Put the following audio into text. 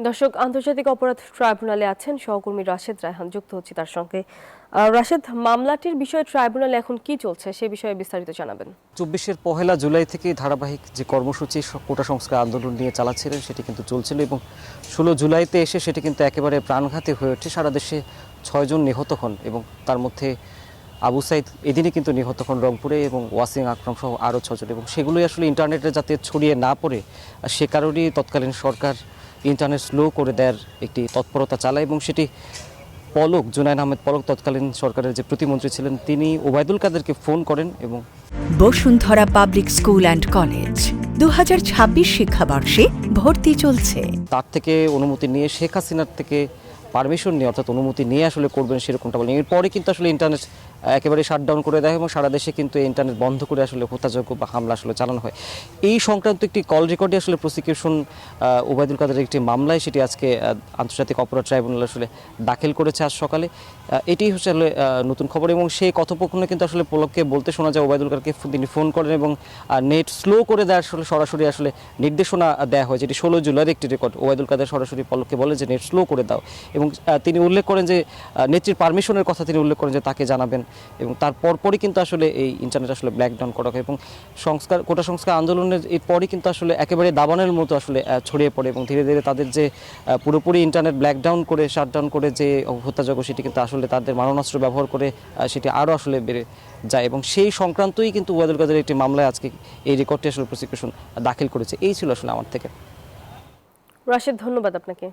দর্শক, আন্তর্জাতিক অপরাধ ট্রাইব্যুনালে আছেন সহকর্মী রাশেদ রায়হান, যুক্ত হচ্ছে তার সঙ্গে। রাশেদ, মামলাটির বিষয়ে ট্রাইব্যুনালে এখন কি চলছে সে বিষয়ে বিস্তারিত জানাবেন। ২৪-এর ১ জুলাই থেকে ধারাবাহিক যে কর্মসূচি কোটা সংস্কার আন্দোলন নিয়ে চালাচ্ছিলেন সেটি কিন্তু চলছিল এবং ১৬ জুলাইতে এসে সেটি কিন্তু একেবারে প্রাণঘাতী হয়ে ওঠে। সারা দেশে ৬ জন নিহত হন এবং তার মধ্যে আবু সাইদ এদিনই কিন্তু নিহত হন রংপুরে এবং ওয়াসিম আকরাম সহ আরও ৬ জন, এবং সেগুলোই আসলে ইন্টারনেটে যাতে ছড়িয়ে না পড়ে সে কারণেই তৎকালীন সরকার ইন্টারনেট স্লো করে দেওয়ার একটি তৎপরতা চালায় এবং সেটি পলক, জুনায়েদ আহমেদ পলক তৎকালীন সরকারের যে প্রতিমন্ত্রী ছিলেন তিনি ওবায়দুল কাদেরকে ফোন করেন এবং Bashundhara public school and college ২০২৬ শিক্ষাবর্ষে ভর্তি চলছে। তার থেকে অনুমতি নিয়ে শেখ হাসিনার থেকে পারমিশন নিয়ে, অর্থাৎ অনুমতি নিয়ে আসলে করবেন সেরকমটা বলেন। এরপরে কিন্তু আসলে ইন্টারনেট একেবারে শাটডাউন করে দেয় এবং সারা দেশে কিন্তু ইন্টারনেট বন্ধ করে আসলে হত্যাযজ্ঞ বা হামলা আসলে চালানো হয়। এই সংক্রান্ত একটি কল রেকর্ডে আসলে প্রসিকিউশন ওবায়দুল কাদেরের একটি মামলায় সেটি আজকে আন্তর্জাতিক অপরাধ ট্রাইব্যুনাল আসলে দাখিল করেছে আজ সকালে। এটি হচ্ছে আসলে নতুন খবর এবং সেই কথোপকথনে কিন্তু আসলে পলককে বলতে শোনা যায় ওবায়দুল কাদেরকে তিনি ফোন করেন এবং নেট স্লো করে দেওয়ার আসলে সরাসরি আসলে নির্দেশনা দেওয়া হয়, যেটি ১৬ জুলাইয়ের একটি রেকর্ড। ওবায়দুল কাদের সরাসরি পলককে বলে যে নেট স্লো করে দাও এবং তিনি উল্লেখ করেন যে নেত্রীর পারমিশনের কথা তিনি উল্লেখ করেন যে তাকে জানাবেন এবং তার পরপরই কিন্তু আসলে এই ইন্টারনেট আসলে ব্ল্যাকডাউন করা হয় এবং কোটা সংস্কার আন্দোলনের এরপরই কিন্তু আসলে একেবারে দাবানের মতো আসলে ছড়িয়ে পড়ে এবং ধীরে ধীরে তাদের যে পুরোপুরি ইন্টারনেট ব্ল্যাকডাউন করে শাটডাউন করে যে হত্যাযজ্ঞ সেটি কিন্তু আসলে তাদের মারণাস্ত্র ব্যবহার করে সেটি আরও আসলে বেড়ে যায় এবং সেই সংক্রান্তই কিন্তু ওবায়দুল কাদের একটি মামলায় আজকে এই রেকর্ডটি আসলে প্রসিকিউশন দাখিল করেছে। এই ছিল আসলে আমার থেকে। রাশেদ, ধন্যবাদ আপনাকে।